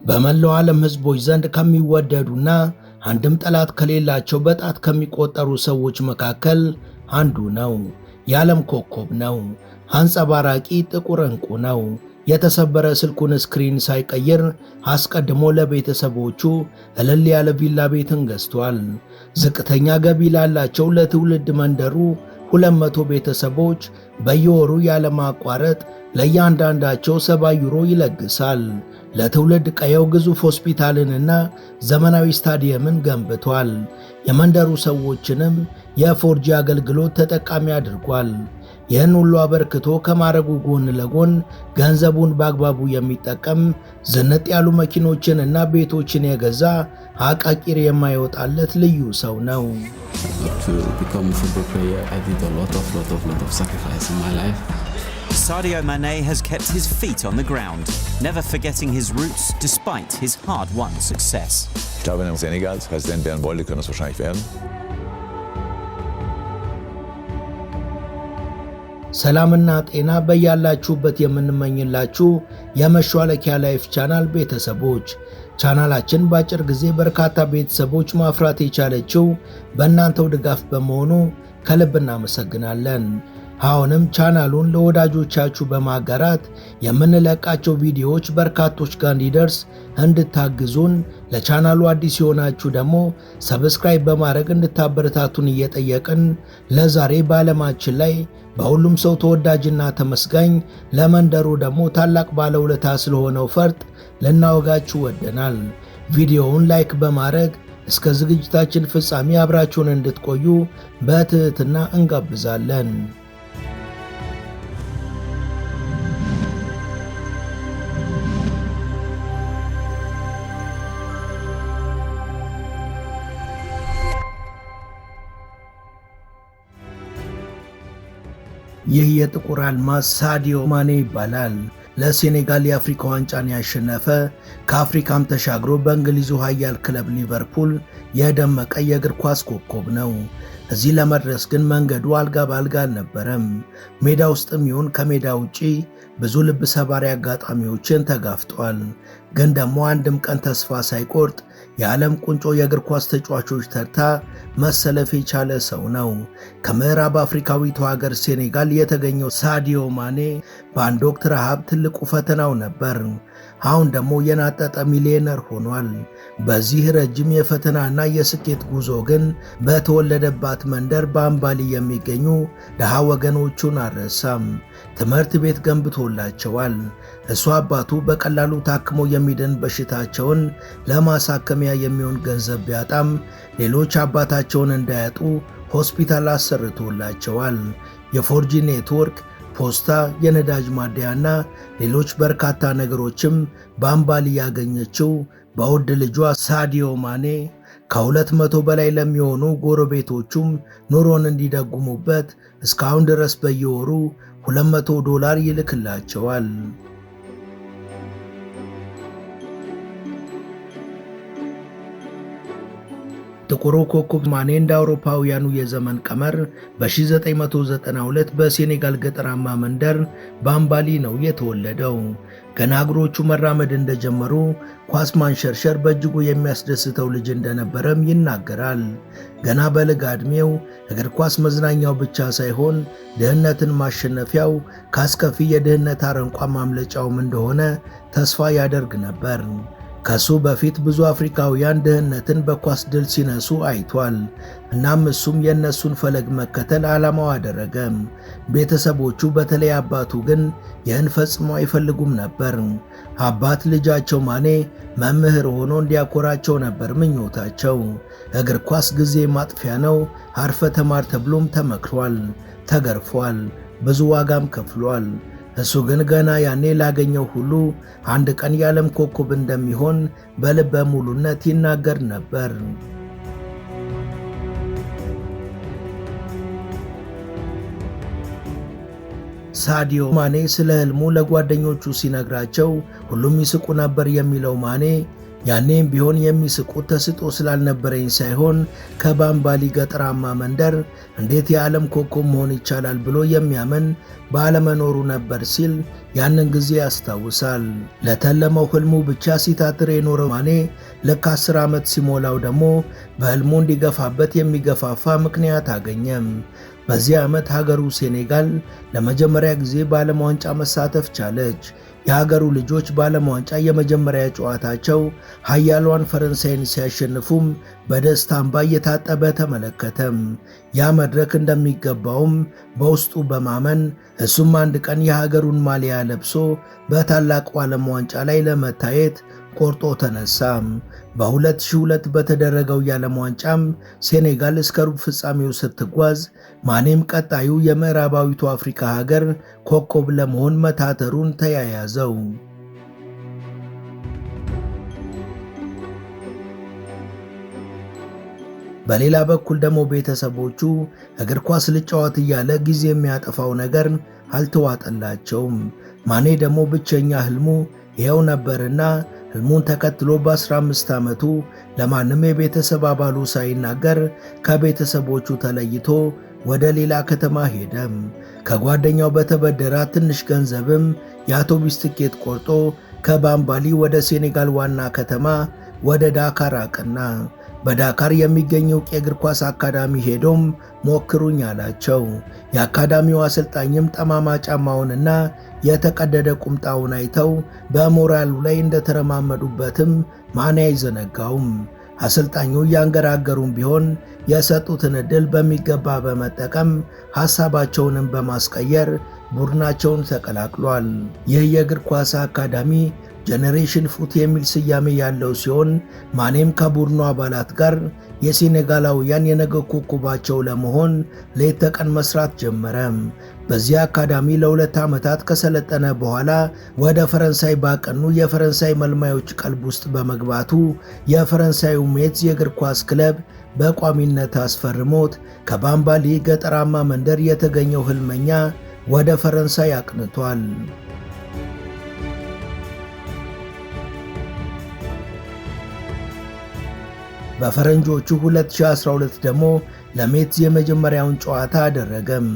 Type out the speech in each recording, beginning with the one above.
በመላው ዓለም ሕዝቦች ዘንድ ከሚወደዱና አንድም ጠላት ከሌላቸው በጣት ከሚቆጠሩ ሰዎች መካከል አንዱ ነው። የዓለም ኮከብ ነው። አንጸባራቂ ጥቁር ዕንቁ ነው። የተሰበረ ስልኩን ስክሪን ሳይቀይር አስቀድሞ ለቤተሰቦቹ እልል ያለ ቪላ ቤትን ገዝቷል። ዝቅተኛ ገቢ ላላቸው ለትውልድ መንደሩ 200 ቤተሰቦች በየወሩ ያለማቋረጥ ለእያንዳንዳቸው 70 ዩሮ ይለግሳል። ለትውልድ ቀየው ግዙፍ ሆስፒታልንና ዘመናዊ ስታዲየምን ገንብቷል። የመንደሩ ሰዎችንም የፎርጂ አገልግሎት ተጠቃሚ አድርጓል። ይህን ሁሉ አበርክቶ ከማረጉ ጎን ለጎን ገንዘቡን በአግባቡ የሚጠቀም ዝንጥ ያሉ መኪኖችንና ቤቶችን የገዛ አቃቂር የማይወጣለት ልዩ ሰው ነው። Sadio Mane has kept his feet on the ground, never forgetting his roots despite his hard-won success. Ich glaube, wenn er Senegals Präsident werden wollte, könnte es wahrscheinlich werden. ሰላምና ጤና በያላችሁበት የምንመኝላችሁ የመሿለኪያ ላይፍ ቻናል ቤተሰቦች፣ ቻናላችን በአጭር ጊዜ በርካታ ቤተሰቦች ማፍራት የቻለችው በእናንተው ድጋፍ በመሆኑ ከልብ እናመሰግናለን። አሁንም ቻናሉን ለወዳጆቻችሁ በማጋራት የምንለቃቸው ቪዲዮዎች በርካቶች ጋር እንዲደርስ እንድታግዙን፣ ለቻናሉ አዲስ የሆናችሁ ደግሞ ሰብስክራይብ በማድረግ እንድታበረታቱን እየጠየቅን ለዛሬ በዓለማችን ላይ በሁሉም ሰው ተወዳጅና ተመስጋኝ ለመንደሩ ደግሞ ታላቅ ባለውለታ ስለሆነው ፈርጥ ልናወጋችሁ ወደናል። ቪዲዮውን ላይክ በማድረግ እስከ ዝግጅታችን ፍጻሜ አብራችሁን እንድትቆዩ በትህትና እንጋብዛለን። ይህ የጥቁር አልማዝ ሳዲዮ ማኔ ይባላል። ለሴኔጋል የአፍሪካ ዋንጫን ያሸነፈ ከአፍሪካም ተሻግሮ በእንግሊዙ ኃያል ክለብ ሊቨርፑል የደመቀ የእግር ኳስ ኮከብ ነው። እዚህ ለመድረስ ግን መንገዱ አልጋ ባልጋ አልነበረም። ሜዳ ውስጥም ይሁን ከሜዳ ውጪ ብዙ ልብ ሰባሪ አጋጣሚዎችን ተጋፍጧል። ግን ደግሞ አንድም ቀን ተስፋ ሳይቆርጥ የዓለም ቁንጮ የእግር ኳስ ተጫዋቾች ተርታ መሰለፍ የቻለ ሰው ነው። ከምዕራብ አፍሪካዊቷ ሀገር ሴኔጋል የተገኘው ሳዲዮ ማኔ በአንድ ወቅት ረሃብ ትልቁ ፈተናው ነበር። አሁን ደግሞ የናጠጠ ሚሊዮነር ሆኗል። በዚህ ረጅም የፈተናና የስኬት ጉዞ ግን በተወለደባት መንደር በአምባሊ የሚገኙ ድሃ ወገኖቹን አልረሳም። ትምህርት ቤት ገንብቶላቸዋል። እሱ አባቱ በቀላሉ ታክሞ የሚድን በሽታቸውን ለማሳከሚያ የሚሆን ገንዘብ ቢያጣም ሌሎች አባታቸውን እንዳያጡ ሆስፒታል አሰርቶላቸዋል። የፎርጂ ኔትወርክ፣ ፖስታ፣ የነዳጅ ማደያና ሌሎች በርካታ ነገሮችም በአምባሊ ያገኘችው በውድ ልጇ ሳዲዮ ማኔ ከ200 በላይ ለሚሆኑ ጎረቤቶቹም ኑሮን እንዲደጉሙበት እስካሁን ድረስ በየወሩ $200 ይልክላቸዋል። ጥቁሩ ኮከብ ማኔ እንደ አውሮፓውያኑ የዘመን ቀመር በ1992 በሴኔጋል ገጠራማ መንደር በአምባሊ ነው የተወለደው። ገና እግሮቹ መራመድ እንደጀመሩ ኳስ ማንሸርሸር በእጅጉ የሚያስደስተው ልጅ እንደነበረም ይናገራል። ገና በለጋ ዕድሜው እግር ኳስ መዝናኛው ብቻ ሳይሆን ድህነትን ማሸነፊያው፣ ካስከፊ የድህነት አረንቋ ማምለጫውም እንደሆነ ተስፋ ያደርግ ነበር። ከሱ በፊት ብዙ አፍሪካውያን ድህነትን በኳስ ድል ሲነሱ አይቷል። እናም እሱም የእነሱን ፈለግ መከተል ዓላማው አደረገ። ቤተሰቦቹ በተለይ አባቱ ግን ይህን ፈጽሞ አይፈልጉም ነበር። አባት ልጃቸው ማኔ መምህር ሆኖ እንዲያኮራቸው ነበር ምኞታቸው። እግር ኳስ ጊዜ ማጥፊያ ነው፣ አርፈ ተማር ተብሎም ተመክሯል፣ ተገርፏል፣ ብዙ ዋጋም ከፍሏል። እሱ ግን ገና ያኔ ላገኘው ሁሉ አንድ ቀን የዓለም ኮከብ እንደሚሆን በልበ ሙሉነት ይናገር ነበር። ሳዲዮ ማኔ ስለ ህልሙ ለጓደኞቹ ሲነግራቸው ሁሉም ይስቁ ነበር የሚለው ማኔ ያኔም ቢሆን የሚስቁት ተስጦ ስላልነበረኝ ሳይሆን ከባምባሊ ገጠራማ መንደር እንዴት የዓለም ኮከብ መሆን ይቻላል ብሎ የሚያምን ባለመኖሩ ነበር ሲል ያንን ጊዜ ያስታውሳል። ለተለመው ህልሙ ብቻ ሲታትር የኖረው ማኔ ልክ 10 ዓመት ሲሞላው ደግሞ በህልሙ እንዲገፋበት የሚገፋፋ ምክንያት አገኘም። በዚህ ዓመት ሀገሩ ሴኔጋል ለመጀመሪያ ጊዜ በዓለም ዋንጫ መሳተፍ ቻለች። የሀገሩ ልጆች በዓለም ዋንጫ የመጀመሪያ ጨዋታቸው ኃያሏን ፈረንሳይን ሲያሸንፉም በደስታ እንባ እየታጠበ ተመለከተም። ያ መድረክ እንደሚገባውም በውስጡ በማመን እሱም አንድ ቀን የሀገሩን ማሊያ ለብሶ በታላቁ ዓለም ዋንጫ ላይ ለመታየት ቆርጦ ተነሳም። በ2002 በተደረገው የዓለም ዋንጫም ሴኔጋል እስከ ሩብ ፍጻሜው ስትጓዝ ማኔም ቀጣዩ የምዕራባዊቱ አፍሪካ ሀገር ኮከብ ለመሆን መታተሩን ተያያዘው። በሌላ በኩል ደግሞ ቤተሰቦቹ እግር ኳስ ልጫወት እያለ ጊዜ የሚያጠፋው ነገር አልተዋጠላቸውም። ማኔ ደግሞ ብቸኛ ህልሙ ይኸው ነበርና ህልሙን ተከትሎ በ15 ዓመቱ ለማንም የቤተሰብ አባሉ ሳይናገር ከቤተሰቦቹ ተለይቶ ወደ ሌላ ከተማ ሄደም። ከጓደኛው በተበደራ ትንሽ ገንዘብም የአውቶቡስ ትኬት ቆርጦ ከባምባሊ ወደ ሴኔጋል ዋና ከተማ ወደ ዳካር አቀና። በዳካር የሚገኘው የእግር ኳስ አካዳሚ ሄዶም ሞክሩኝ አላቸው። የአካዳሚው አሰልጣኝም ጠማማ ጫማውንና የተቀደደ ቁምጣውን አይተው በሞራሉ ላይ እንደተረማመዱበትም ማኔ አይዘነጋውም። አሰልጣኙ እያንገራገሩም ቢሆን የሰጡትን ዕድል በሚገባ በመጠቀም ሐሳባቸውንም በማስቀየር ቡድናቸውን ተቀላቅሏል። ይህ የእግር ኳስ አካዳሚ ጄኔሬሽን ፉት የሚል ስያሜ ያለው ሲሆን ማኔም ከቡድኑ አባላት ጋር የሴኔጋላውያን የነገ ኮከባቸው ለመሆን ሌት ተቀን መስራት ጀመረ። በዚህ አካዳሚ ለ2 ዓመታት ከሰለጠነ በኋላ ወደ ፈረንሳይ ባቀኑ የፈረንሳይ መልማዮች ቀልብ ውስጥ በመግባቱ የፈረንሳዩ ሜትዝ የእግር ኳስ ክለብ በቋሚነት አስፈርሞት ከባምባሊ ገጠራማ መንደር የተገኘው ህልመኛ ወደ ፈረንሳይ አቅንቷል። በፈረንጆቹ 2012 ደግሞ ለሜትዝ የመጀመሪያውን ጨዋታ አደረገም።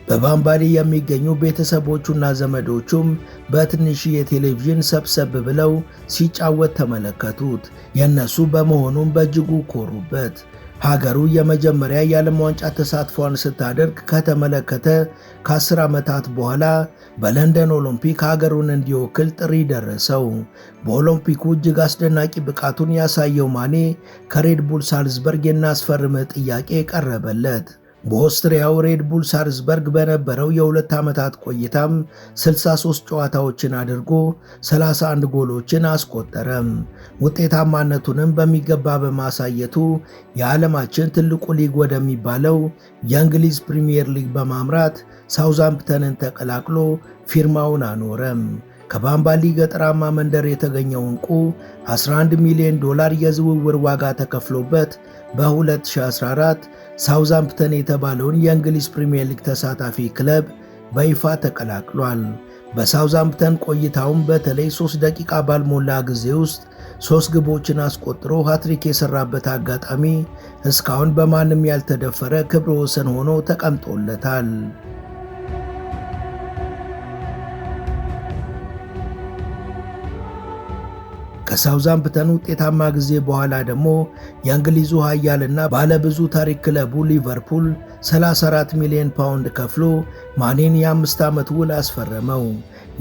በባምባሊ የሚገኙ ቤተሰቦቹና ዘመዶቹም በትንሽዬ ቴሌቪዥን ሰብሰብ ብለው ሲጫወት ተመለከቱት። የነሱ በመሆኑም በእጅጉ ኮሩበት። ሀገሩ የመጀመሪያ የዓለም ዋንጫ ተሳትፏን ስታደርግ ከተመለከተ ከ10 ዓመታት በኋላ በለንደን ኦሎምፒክ ሀገሩን እንዲወክል ጥሪ ደረሰው። በኦሎምፒኩ እጅግ አስደናቂ ብቃቱን ያሳየው ማኔ ከሬድ ቡል ሳልዝበርግ የናስፈርምህ ጥያቄ ቀረበለት። በኦስትሪያው ሬድ ቡል ሳልዝበርግ በነበረው የ2 ዓመታት ቆይታም 63 ጨዋታዎችን አድርጎ 31 ጎሎችን አስቆጠረም። ውጤታማነቱንም በሚገባ በማሳየቱ የዓለማችን ትልቁ ሊግ ወደሚባለው የእንግሊዝ ፕሪሚየር ሊግ በማምራት ሳውዛምፕተንን ተቀላቅሎ ፊርማውን አኖረም። ከባምባሊ ገጠራማ መንደር የተገኘው ዕንቁ $11 ሚሊዮን የዝውውር ዋጋ ተከፍሎበት በ2014 ሳውዛምፕተን የተባለውን የእንግሊዝ ፕሪሚየር ሊግ ተሳታፊ ክለብ በይፋ ተቀላቅሏል። በሳውዛምፕተን ቆይታውም በተለይ 3 ደቂቃ ባልሞላ ጊዜ ውስጥ 3 ግቦችን አስቆጥሮ ሃትሪክ የሰራበት አጋጣሚ እስካሁን በማንም ያልተደፈረ ክብረ ወሰን ሆኖ ተቀምጦለታል። ከሳውዛምፕተን ውጤታማ ጊዜ በኋላ ደግሞ የእንግሊዙ ኃያልና ባለብዙ ታሪክ ክለቡ ሊቨርፑል 34 ሚሊዮን ፓውንድ ከፍሎ ማኔን የ5 ዓመት ውል አስፈረመው።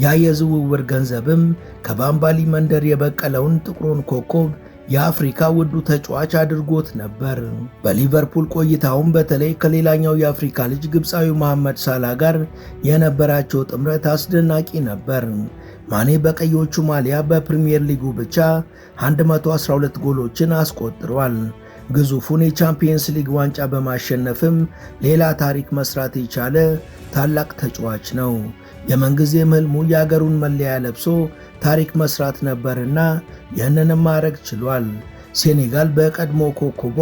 ያ የዝውውር ገንዘብም ከባምባሊ መንደር የበቀለውን ጥቁሩን ኮከብ የአፍሪካ ውዱ ተጫዋች አድርጎት ነበር። በሊቨርፑል ቆይታውም በተለይ ከሌላኛው የአፍሪካ ልጅ ግብፃዊው መሐመድ ሳላ ጋር የነበራቸው ጥምረት አስደናቂ ነበር። ማኔ በቀዮቹ ማሊያ በፕሪሚየር ሊጉ ብቻ 112 ጎሎችን አስቆጥሯል። ግዙፉን የቻምፒየንስ ሊግ ዋንጫ በማሸነፍም ሌላ ታሪክ መስራት የቻለ ታላቅ ተጫዋች ነው። የምንጊዜም ህልሙ የአገሩን መለያ ለብሶ ታሪክ መስራት ነበርና ይህንንም ማድረግ ችሏል። ሴኔጋል በቀድሞ ኮከቧ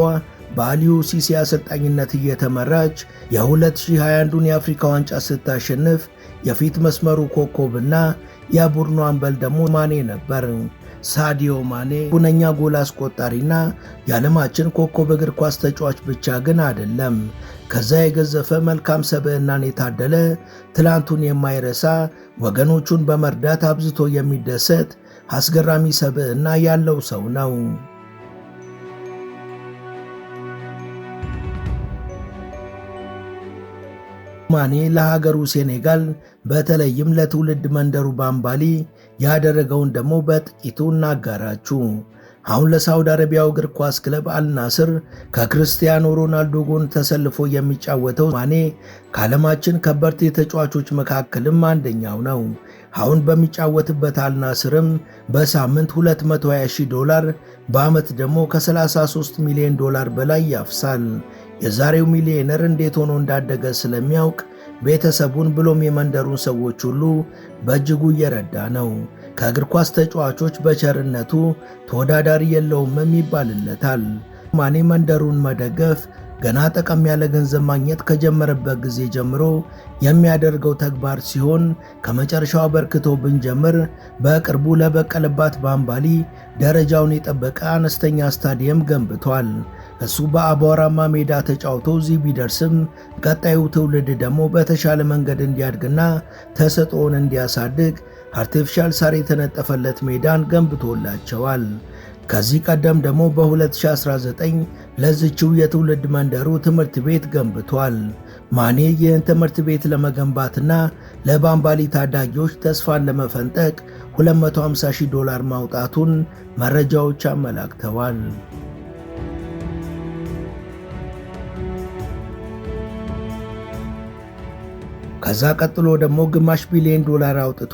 በአሊዩ ሲሲ አሰልጣኝነት እየተመራች የ2021ን የአፍሪካ ዋንጫ ስታሸንፍ የፊት መስመሩ ኮከብና የቡድኑ አምበል ደግሞ ማኔ ነበር። ሳዲዮ ማኔ ሁነኛ ጎል አስቆጣሪና የዓለማችን ኮከብ እግር ኳስ ተጫዋች ብቻ ግን አይደለም። ከዛ የገዘፈ መልካም ሰብዕናን የታደለ፣ ትላንቱን የማይረሳ፣ ወገኖቹን በመርዳት አብዝቶ የሚደሰት አስገራሚ ሰብዕና ያለው ሰው ነው። ማኔ ለሀገሩ ሴኔጋል በተለይም ለትውልድ መንደሩ ባምባሊ ያደረገውን ደግሞ በጥቂቱ እናጋራችሁ። አሁን ለሳውዲ አረቢያው እግር ኳስ ክለብ አልናስር ከክርስቲያኖ ሮናልዶ ጎን ተሰልፎ የሚጫወተው ማኔ ከዓለማችን ከበርቴ ተጫዋቾች መካከልም አንደኛው ነው። አሁን በሚጫወትበት አልናስርም በሳምንት $220,000 በዓመት ደግሞ ከ33 ሚሊዮን ዶላር በላይ ያፍሳል። የዛሬው ሚሊዮነር እንዴት ሆኖ እንዳደገ ስለሚያውቅ ቤተሰቡን ብሎም የመንደሩን ሰዎች ሁሉ በእጅጉ እየረዳ ነው። ከእግር ኳስ ተጫዋቾች በቸርነቱ ተወዳዳሪ የለውም ይባልለታል። ማኔ መንደሩን መደገፍ ገና ጠቀም ያለ ገንዘብ ማግኘት ከጀመረበት ጊዜ ጀምሮ የሚያደርገው ተግባር ሲሆን ከመጨረሻው አበርክቶ ብንጀምር በቅርቡ ለበቀለባት ባምባሊ ደረጃውን የጠበቀ አነስተኛ ስታዲየም ገንብቷል። እሱ በአቧራማ ሜዳ ተጫውቶ እዚህ ቢደርስም ቀጣዩ ትውልድ ደግሞ በተሻለ መንገድ እንዲያድግና ተሰጥኦውን እንዲያሳድግ አርቲፊሻል ሳር የተነጠፈለት ሜዳን ገንብቶላቸዋል። ከዚህ ቀደም ደግሞ በ2019 ለዚችው የትውልድ መንደሩ ትምህርት ቤት ገንብቷል። ማኔ ይህን ትምህርት ቤት ለመገንባትና ለባምባሊ ታዳጊዎች ተስፋን ለመፈንጠቅ $250,000 ማውጣቱን መረጃዎች አመላክተዋል። ከዛ ቀጥሎ ደግሞ ግማሽ ቢሊዮን ዶላር አውጥቶ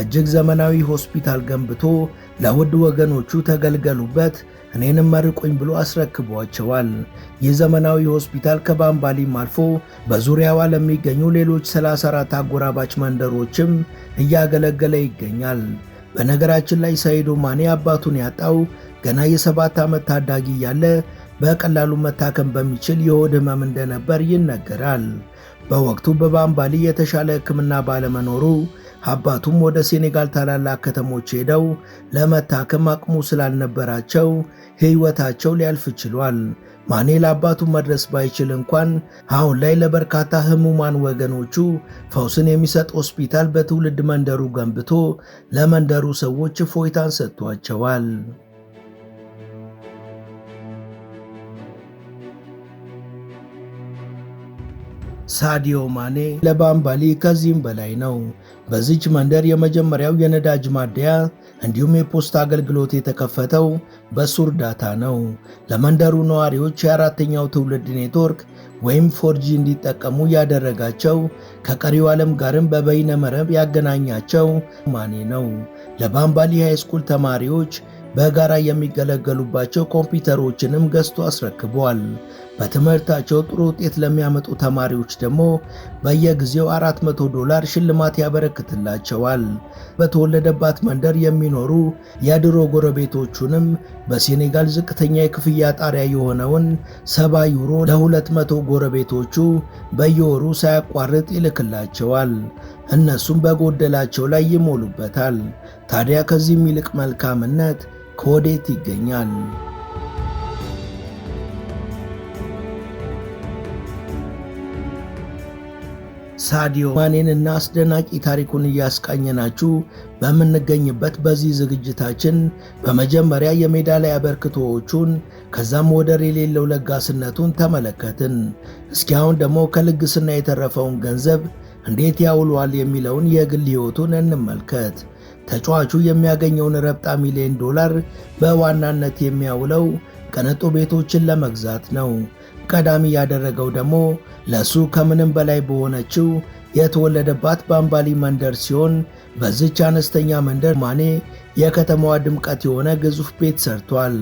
እጅግ ዘመናዊ ሆስፒታል ገንብቶ ለውድ ወገኖቹ ተገልገሉበት እኔንም መርቁኝ ብሎ አስረክቧቸዋል። ይህ ዘመናዊ ሆስፒታል ከባምባሊም አልፎ በዙሪያዋ ለሚገኙ ሌሎች 34 አጎራባች መንደሮችም እያገለገለ ይገኛል። በነገራችን ላይ ሰይዶ ማኔ አባቱን ያጣው ገና የ7 ዓመት ታዳጊ እያለ በቀላሉ መታከም በሚችል የሆድ ህመም እንደነበር ይነገራል። በወቅቱ በባምባሊ የተሻለ ሕክምና ባለመኖሩ አባቱም ወደ ሴኔጋል ታላላቅ ከተሞች ሄደው ለመታከም አቅሙ ስላልነበራቸው ሕይወታቸው ሊያልፍ ችሏል። ማኔ ለአባቱ መድረስ ባይችል እንኳን አሁን ላይ ለበርካታ ህሙማን ወገኖቹ ፈውስን የሚሰጥ ሆስፒታል በትውልድ መንደሩ ገንብቶ ለመንደሩ ሰዎች እፎይታን ሰጥቷቸዋል። ሳዲዮ ማኔ ለባምባሊ ከዚህም በላይ ነው። በዚች መንደር የመጀመሪያው የነዳጅ ማደያ እንዲሁም የፖስታ አገልግሎት የተከፈተው በሱ እርዳታ ነው። ለመንደሩ ነዋሪዎች የአራተኛው ትውልድ ኔትወርክ ወይም 4G እንዲጠቀሙ ያደረጋቸው ከቀሪው ዓለም ጋርም በበይነ መረብ ያገናኛቸው ማኔ ነው። ለባምባሊ ሃይስኩል ተማሪዎች በጋራ የሚገለገሉባቸው ኮምፒውተሮችንም ገዝቶ አስረክቧል። በትምህርታቸው ጥሩ ውጤት ለሚያመጡ ተማሪዎች ደግሞ በየጊዜው $400 ሽልማት ያበረክትላቸዋል። በተወለደባት መንደር የሚኖሩ የድሮ ጎረቤቶቹንም በሴኔጋል ዝቅተኛ የክፍያ ጣሪያ የሆነውን 70 ዩሮ ለ200 ጎረቤቶቹ በየወሩ ሳያቋርጥ ይልክላቸዋል። እነሱም በጎደላቸው ላይ ይሞሉበታል። ታዲያ ከዚህም ይልቅ መልካምነት ከወዴት ይገኛል? ሳዲዮ ማኔንና አስደናቂ ታሪኩን እያስቃኘናችሁ በምንገኝበት በዚህ ዝግጅታችን በመጀመሪያ የሜዳ ላይ አበርክቶዎቹን ከዛም ወደር የሌለው ለጋስነቱን ተመለከትን። እስኪ አሁን ደግሞ ከልግስና የተረፈውን ገንዘብ እንዴት ያውሏል የሚለውን የግል ሕይወቱን እንመልከት። ተጫዋቹ የሚያገኘውን ረብጣ ሚሊዮን ዶላር በዋናነት የሚያውለው ቅንጡ ቤቶችን ለመግዛት ነው። ቀዳሚ ያደረገው ደግሞ ለሱ ከምንም በላይ በሆነችው የተወለደባት ባምባሊ መንደር ሲሆን በዚች አነስተኛ መንደር ማኔ የከተማዋ ድምቀት የሆነ ግዙፍ ቤት ሰርቷል።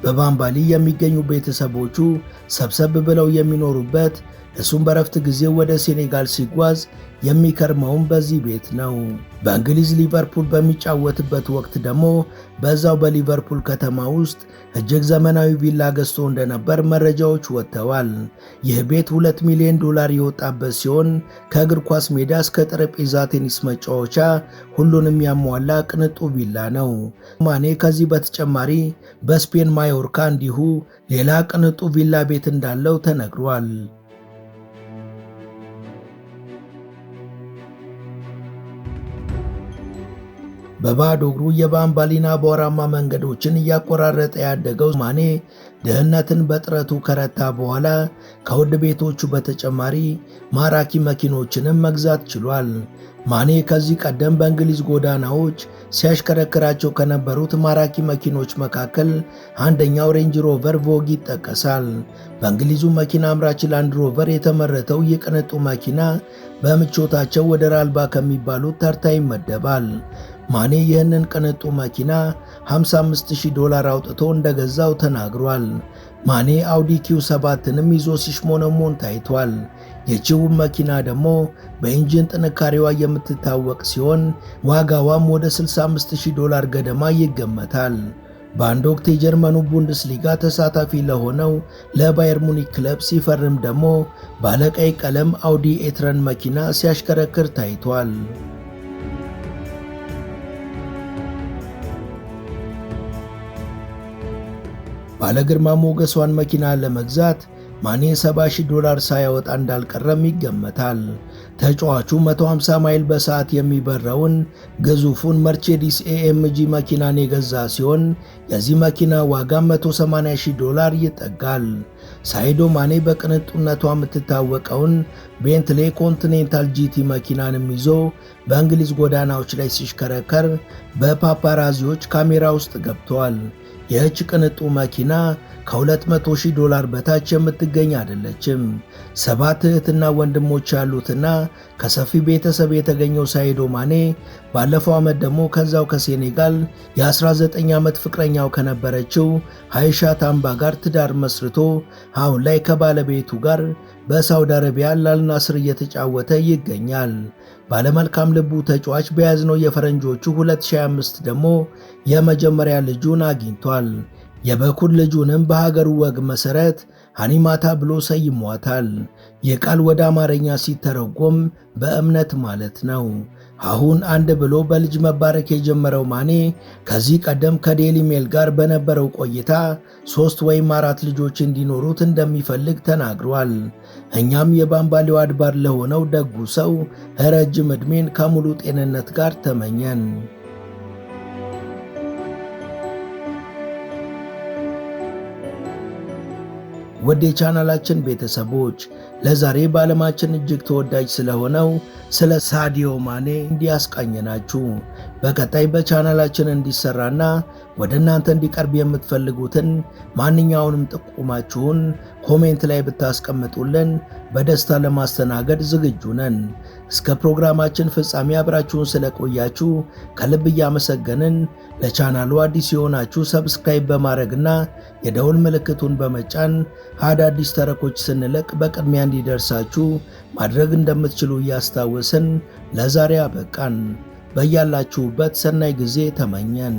በባምባሊ የሚገኙ ቤተሰቦቹ ሰብሰብ ብለው የሚኖሩበት፣ እሱም በረፍት ጊዜው ወደ ሴኔጋል ሲጓዝ የሚከርመውም በዚህ ቤት ነው። በእንግሊዝ ሊቨርፑል በሚጫወትበት ወቅት ደግሞ በዛው በሊቨርፑል ከተማ ውስጥ እጅግ ዘመናዊ ቪላ ገዝቶ እንደነበር መረጃዎች ወጥተዋል። ይህ ቤት $2 ሚሊዮን የወጣበት ሲሆን ከእግር ኳስ ሜዳ እስከ ጠረጴዛ ቴኒስ መጫወቻ ሁሉንም ያሟላ ቅንጡ ቪላ ነው። ማኔ ከዚህ በተጨማሪ በስፔን ማዮርካ እንዲሁ ሌላ ቅንጡ ቪላ ቤት እንዳለው ተነግሯል። በባዶ እግሩ የባምባሊና አቧራማ መንገዶችን እያቆራረጠ ያደገው ማኔ ድህነትን በጥረቱ ከረታ በኋላ ከውድ ቤቶቹ በተጨማሪ ማራኪ መኪኖችንም መግዛት ችሏል። ማኔ ከዚህ ቀደም በእንግሊዝ ጎዳናዎች ሲያሽከረክራቸው ከነበሩት ማራኪ መኪኖች መካከል አንደኛው ሬንጅ ሮቨር ቮግ ይጠቀሳል። በእንግሊዙ መኪና አምራች ላንድ ሮቨር የተመረተው ይህ ቅንጡ መኪና በምቾታቸው ወደር አልባ ከሚባሉት ተርታ ይመደባል። ማኔ ይህንን ቅንጡ መኪና $55,000 አውጥቶ እንደገዛው ተናግሯል። ማኔ አውዲ Q7ንም ይዞ ሲሽሞነሞን ታይቷል። የቺው መኪና ደግሞ በኢንጂን ጥንካሬዋ የምትታወቅ ሲሆን ዋጋዋም ወደ $65,000 ገደማ ይገመታል። በአንድ ወቅት የጀርመኑ ቡንደስሊጋ ተሳታፊ ለሆነው ለባየር ሙኒክ ክለብ ሲፈርም ደግሞ ባለቀይ ቀለም አውዲ ኤትረን መኪና ሲያሽከረክር ታይቷል። ባለግርማ ሞገሷን መኪና ለመግዛት ማኔ $70,000 ሳያወጣ እንዳልቀረም ይገመታል። ተጫዋቹ 150 ማይል በሰዓት የሚበረውን ግዙፉን መርቼዲስ AMG መኪናን የገዛ ሲሆን የዚህ መኪና ዋጋ $180,000 ይጠጋል። ሳይዶ ማኔ በቅንጡነቷ የምትታወቀውን ቤንትሌ ኮንቲኔንታል GT መኪናንም ይዞ በእንግሊዝ ጎዳናዎች ላይ ሲሽከረከር በፓፓራዚዎች ካሜራ ውስጥ ገብቷል። ይህች ቅንጡ መኪና $200,000 በታች የምትገኝ አይደለችም። 7 እህትና ወንድሞች ያሉትና ከሰፊ ቤተሰብ የተገኘው ሳይዶ ማኔ ባለፈው ዓመት ደግሞ ከዛው ከሴኔጋል የ19 ዓመት ፍቅረኛው ከነበረችው ሃይሻ ታምባ ጋር ትዳር መስርቶ አሁን ላይ ከባለቤቱ ጋር በሳውዲ አረቢያ ላልናስር እየተጫወተ ይገኛል። ባለመልካም ልቡ ተጫዋች በያዝነው የፈረንጆቹ 2025 ደግሞ የመጀመሪያ ልጁን አግኝቷል። የበኩር ልጁንም በሀገሩ ወግ መሰረት ሃኒማታ ብሎ ሰይሟታል። ይህ ቃል ወደ አማርኛ ሲተረጎም በእምነት ማለት ነው። አሁን አንድ ብሎ በልጅ መባረክ የጀመረው ማኔ ከዚህ ቀደም ከዴሊ ሜል ጋር በነበረው ቆይታ 3 ወይም 4 ልጆች እንዲኖሩት እንደሚፈልግ ተናግሯል። እኛም የባምባሊው አድባር ለሆነው ደጉ ሰው ረጅም ዕድሜን ከሙሉ ጤንነት ጋር ተመኘን። ወደ ቻናላችን ቤተሰቦች ለዛሬ በዓለማችን እጅግ ተወዳጅ ስለሆነው ስለ ሳዲዮ ማኔ እንዲያስቃኘናችሁ በቀጣይ በቻናላችን እንዲሰራና ወደ እናንተ እንዲቀርብ የምትፈልጉትን ማንኛውንም ጥቆማችሁን ኮሜንት ላይ ብታስቀምጡልን በደስታ ለማስተናገድ ዝግጁ ነን። እስከ ፕሮግራማችን ፍጻሜ አብራችሁን ስለቆያችሁ ከልብ እያመሰገንን ለቻናሉ አዲስ የሆናችሁ ሰብስክራይብ በማድረግና የደውል ምልክቱን በመጫን አዳዲስ ተረኮች ስንለቅ በቅድሚያ እንዲደርሳችሁ ማድረግ እንደምትችሉ እያስታወስን ለዛሬ አበቃን። በያላችሁበት ሰናይ ጊዜ ተመኘን።